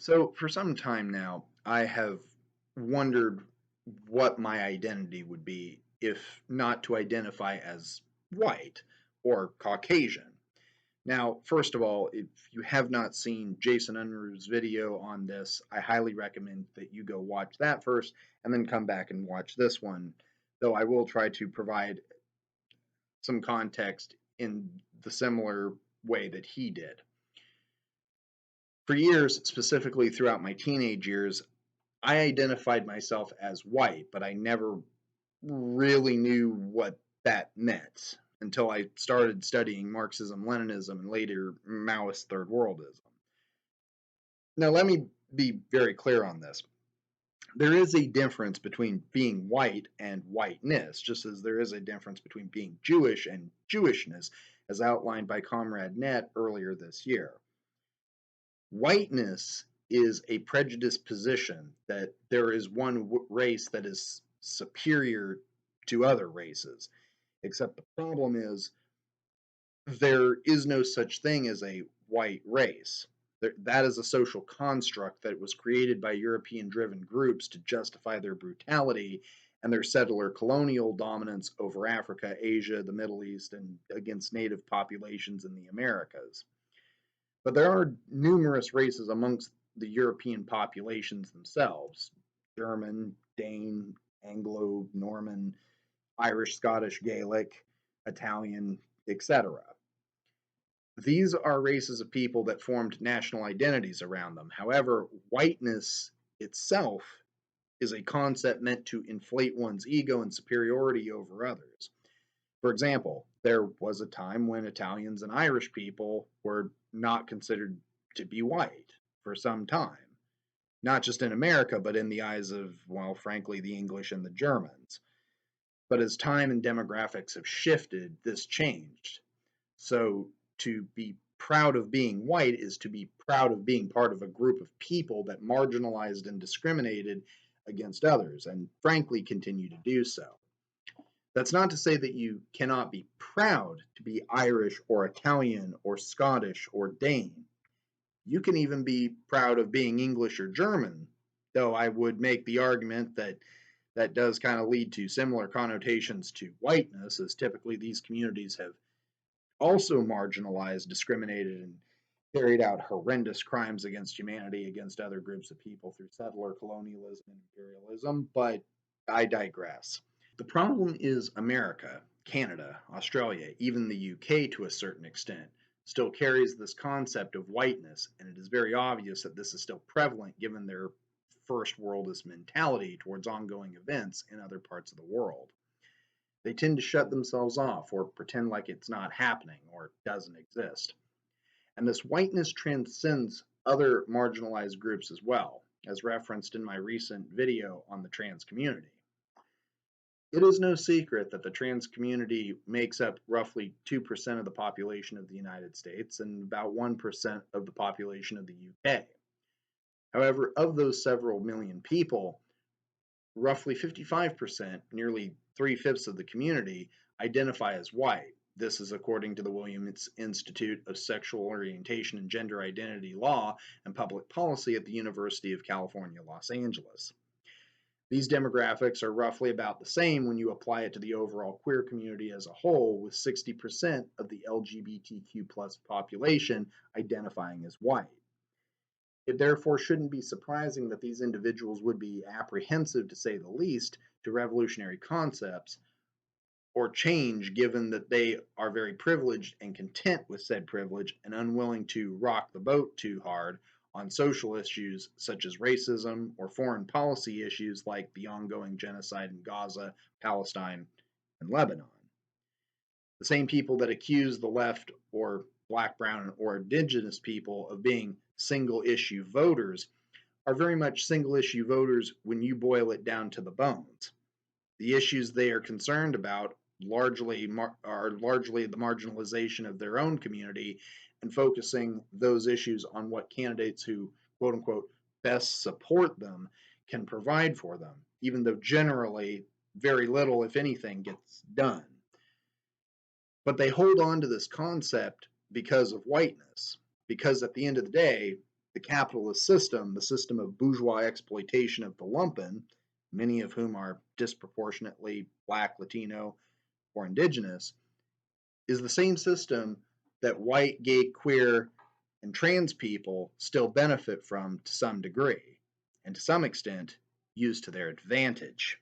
So, for some time now, I have wondered what my identity would be if not to identify as white or Caucasian. Now, first of all, if you have not seen Jason Unruh's video on this, I highly recommend that you go watch that first and then come back and watch this one, though I will try to provide some context in the similar way that he did. For years, specifically throughout my teenage years, I identified myself as white, but I never really knew what that meant until I started studying Marxism, Leninism, and later Maoist Third Worldism. Now, let me be very clear on this. There is a difference between being white and whiteness, just as there is a difference between being Jewish and Jewishness, as outlined by ComradeNet earlier this year. Whiteness is a prejudiced position that there is one race that is superior to other races, except the problem is there is no such thing as a white race. That is a social construct that was created by European-driven groups to justify their brutality and their settler colonial dominance over Africa, Asia, the Middle East, and against native populations in the Americas. But there are numerous races amongst the European populations themselves: German, Dane, Anglo, Norman, Irish, Scottish, Gaelic, Italian, etc. These are races of people that formed national identities around them. However, whiteness itself is a concept meant to inflate one's ego and superiority over others. For example, there was a time when Italians and Irish people were not considered to be white for some time. Not just in America, but in the eyes of, well, frankly, the English and the Germans. But as time and demographics have shifted, this changed. So to be proud of being white is to be proud of being part of a group of people that marginalized and discriminated against others, and frankly continue to do so. That's not to say that you cannot be proud to be Irish or Italian or Scottish or Dane. You can even be proud of being English or German, though I would make the argument that that does kind of lead to similar connotations to whiteness, as typically these communities have also marginalized, discriminated, and carried out horrendous crimes against humanity, against other groups of people through settler colonialism and imperialism, but I digress. The problem is America, Canada, Australia, even the UK to a certain extent, still carries this concept of whiteness, and it is very obvious that this is still prevalent given their first worldist mentality towards ongoing events in other parts of the world. They tend to shut themselves off or pretend like it's not happening or doesn't exist. And this whiteness transcends other marginalized groups as well, as referenced in my recent video on the trans community. It is no secret that the trans community makes up roughly 2% of the population of the United States and about 1% of the population of the UK. However, of those several million people, roughly 55%, nearly 3/5 of the community, identify as white. This is according to the Williams Institute of Sexual Orientation and Gender Identity Law and Public Policy at the University of California, Los Angeles. These demographics are roughly about the same when you apply it to the overall queer community as a whole, with 60% of the LGBTQ+ population identifying as white. It therefore shouldn't be surprising that these individuals would be apprehensive, to say the least, to revolutionary concepts or change, given that they are very privileged and content with said privilege and unwilling to rock the boat too hard on social issues such as racism or foreign policy issues like the ongoing genocide in Gaza, Palestine, and Lebanon. The same people that accuse the left or black, brown, or indigenous people of being single-issue voters are very much single-issue voters when you boil it down to the bones. The issues they are concerned about are largely the marginalization of their own community and focusing those issues on what candidates who, quote-unquote, best support them can provide for them, even though generally very little, if anything, gets done. But they hold on to this concept because of whiteness, because at the end of the day, the capitalist system, the system of bourgeois exploitation of the lumpen, many of whom are disproportionately Black, Latino, or Indigenous, is the same system that white, gay, queer, and trans people still benefit from to some degree, and to some extent use to their advantage.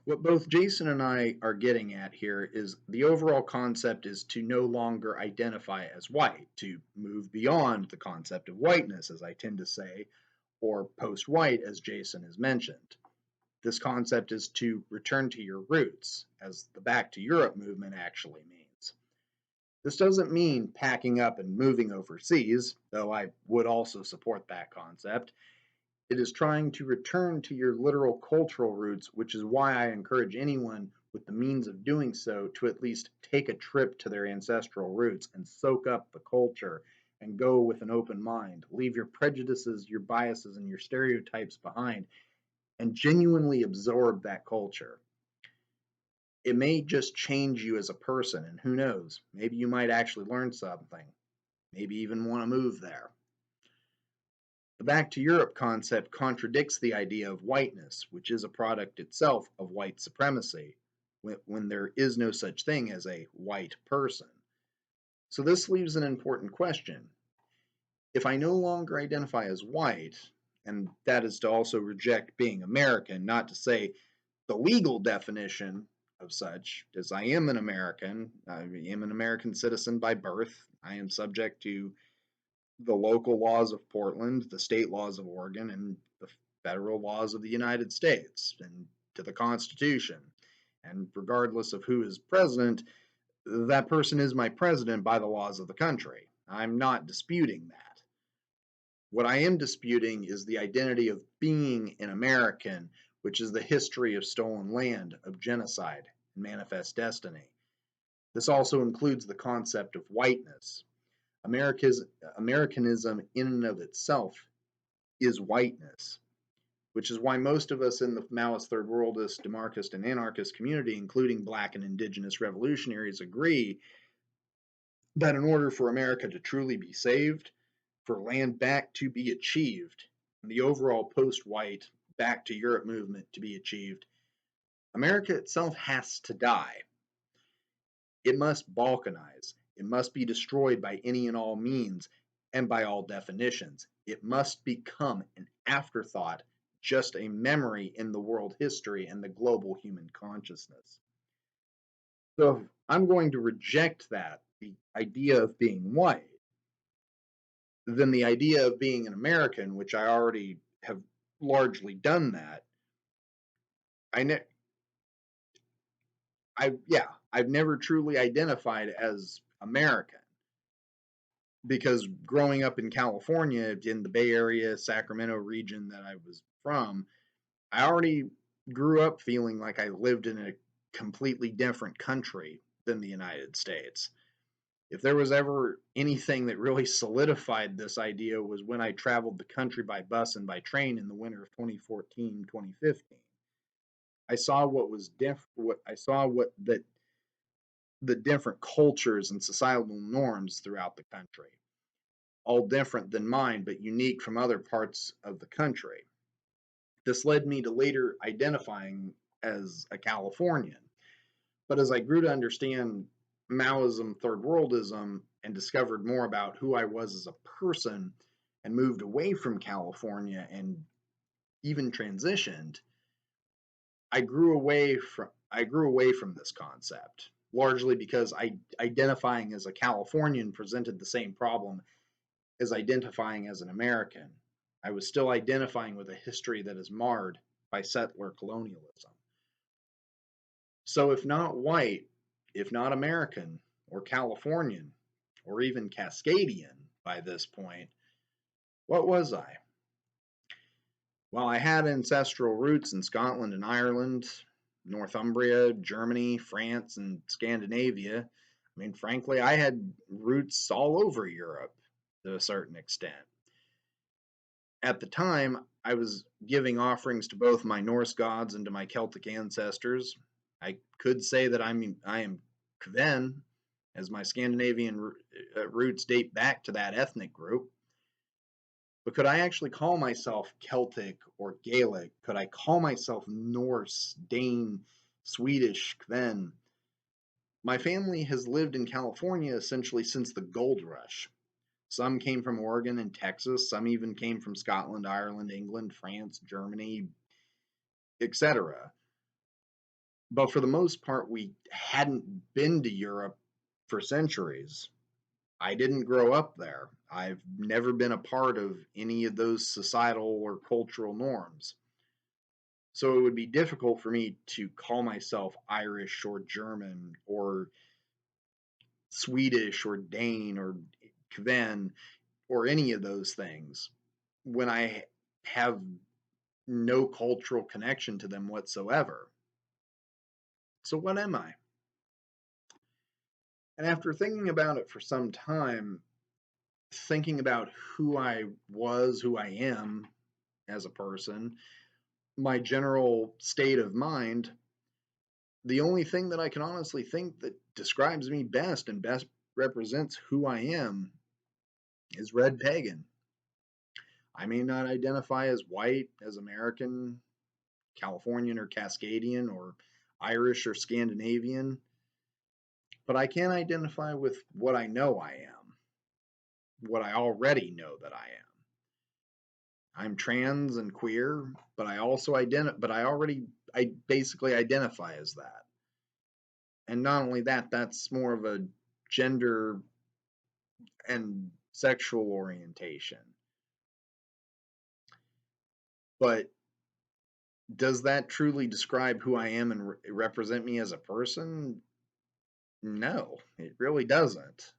What both Jason and I are getting at here is the overall concept is to no longer identify as white, to move beyond the concept of whiteness, as I tend to say, or post-white, as Jason has mentioned. This concept is to return to your roots, as the Back to Europe movement actually means. This doesn't mean packing up and moving overseas, though I would also support that concept. It is trying to return to your literal cultural roots, which is why I encourage anyone with the means of doing so to at least take a trip to their ancestral roots and soak up the culture and go with an open mind. Leave your prejudices, your biases, and your stereotypes behind and genuinely absorb that culture. It may just change you as a person, and who knows, maybe you might actually learn something, maybe even want to move there. The Back to Europe concept contradicts the idea of whiteness, which is a product itself of white supremacy, when there is no such thing as a white person. So this leaves an important question. If I no longer identify as white, and that is to also reject being American, not to say the legal definition of such, as I am an American, I am an American citizen by birth, I am subject to the local laws of Portland, the state laws of Oregon, and the federal laws of the United States, and to the Constitution. And regardless of who is president, that person is my president by the laws of the country. I'm not disputing that. What I am disputing is the identity of being an American, which is the history of stolen land, of genocide, and manifest destiny. This also includes the concept of whiteness. Americanism in and of itself is whiteness, which is why most of us in the Maoist, Third Worldist, Demarchist, and Anarchist community, including Black and Indigenous revolutionaries, agree that in order for America to truly be saved, for land back to be achieved, and the overall post-white Back to Europe movement to be achieved, America itself has to die. It must balkanize. It must be destroyed by any and all means and by all definitions. It must become an afterthought, just a memory in the world history and the global human consciousness. So if I'm going to reject that, the idea of being white, then the idea of being an American, which I already have largely done that, I've never truly identified as American, because growing up in California, in the Bay Area, Sacramento region that I was from, I already grew up feeling like I lived in a completely different country than the United States. If there was ever anything that really solidified this idea was when I traveled the country by bus and by train in the winter of 2014, 2015. I saw what was the different cultures and societal norms throughout the country, all different than mine, but unique from other parts of the country. This led me to later identifying as a Californian. But as I grew to understand Maoism, Third Worldism, and discovered more about who I was as a person, and moved away from California and even transitioned, I grew away from this concept, largely because identifying as a Californian presented the same problem as identifying as an American. I was still identifying with a history that is marred by settler colonialism. So if not white, if not American, or Californian, or even Cascadian by this point, what was I? Well, I had ancestral roots in Scotland and Ireland, Northumbria, Germany, France, and Scandinavia. I mean, frankly, I had roots all over Europe to a certain extent. At the time, I was giving offerings to both my Norse gods and to my Celtic ancestors. I could say that I am Kven, as my Scandinavian roots date back to that ethnic group. But could I actually call myself Celtic or Gaelic? Could I call myself Norse, Dane, Swedish, Kven? My family has lived in California essentially since the gold rush. Some came from Oregon and Texas, some even came from Scotland, Ireland, England, France, Germany, etc. But for the most part, we hadn't been to Europe for centuries. I didn't grow up there. I've never been a part of any of those societal or cultural norms. So it would be difficult for me to call myself Irish or German or Swedish or Dane or Kven or any of those things when I have no cultural connection to them whatsoever. So what am I? And after thinking about it for some time, thinking about who I was, who I am as a person, my general state of mind, the only thing that I can honestly think that describes me best and best represents who I am is RedPagan. I may not identify as white, as American, Californian or Cascadian, or Irish or Scandinavian, but I can identify with what I know I am, what I already know that I am. I'm trans and queer, but I basically identify as that. And not only that, that's more of a gender and sexual orientation. But does that truly describe who I am and represent me as a person? No, it really doesn't.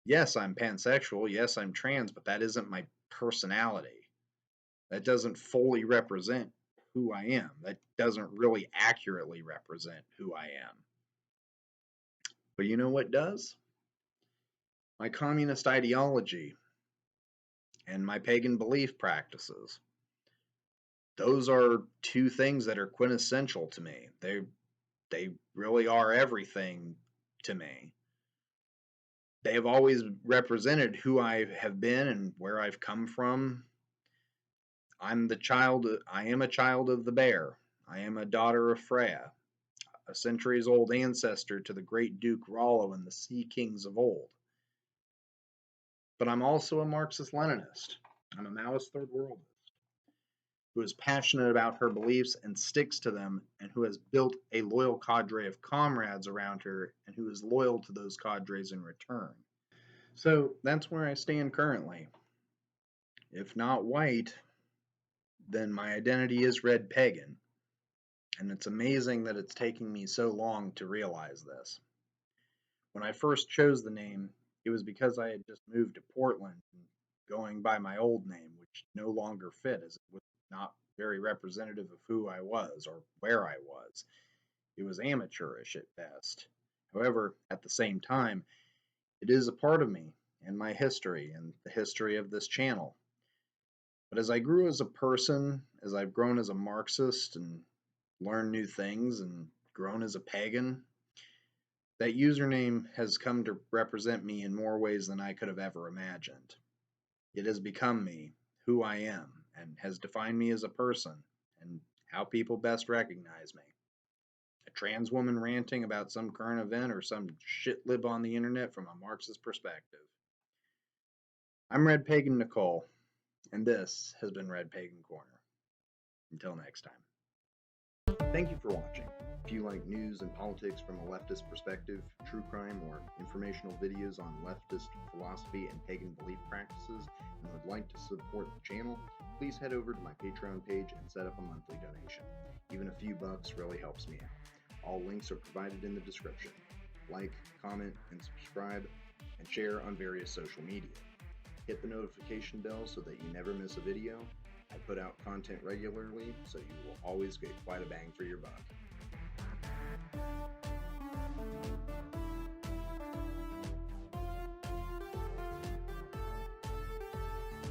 Yes, I'm pansexual. Yes, I'm trans, but that isn't my personality. That doesn't fully represent who I am. That doesn't really accurately represent who I am. But you know what does? My communist ideology and my pagan belief practices. Those are two things that are quintessential to me. They really are everything to me. They have always represented who I have been and where I've come from. I am a child of the bear. I am a daughter of Freya, a centuries-old ancestor to the great Duke Rollo and the sea kings of old. But I'm also a Marxist-Leninist. I'm a Maoist third worldist who is passionate about her beliefs and sticks to them, and who has built a loyal cadre of comrades around her, and who is loyal to those cadres in return. So that's where I stand currently. If not white, then my identity is RedPagan. And it's amazing that it's taking me so long to realize this. When I first chose the name, it was because I had just moved to Portland, and going by my old name, which no longer fit, as it was not very representative of who I was or where I was. It was amateurish at best. However, at the same time, it is a part of me and my history and the history of this channel. But as I grew as a person, as I've grown as a Marxist and learned new things and grown as a pagan, that username has come to represent me in more ways than I could have ever imagined. It has become me, who I am, and has defined me as a person and how people best recognize me. A trans woman ranting about some current event or some shit lib on the internet from a Marxist perspective. I'm RedPagan Nicole, and this has been RedPagan Corner. Until next time. Thank you for watching. If you like news and politics from a leftist perspective, true crime, or informational videos on leftist philosophy and pagan belief practices, and would like to support the channel, please head over to my Patreon page and set up a monthly donation. Even a few bucks really helps me out. All links are provided in the description. Like, comment, and subscribe, and share on various social media. Hit the notification bell so that you never miss a video. I put out content regularly, so you will always get quite a bang for your buck.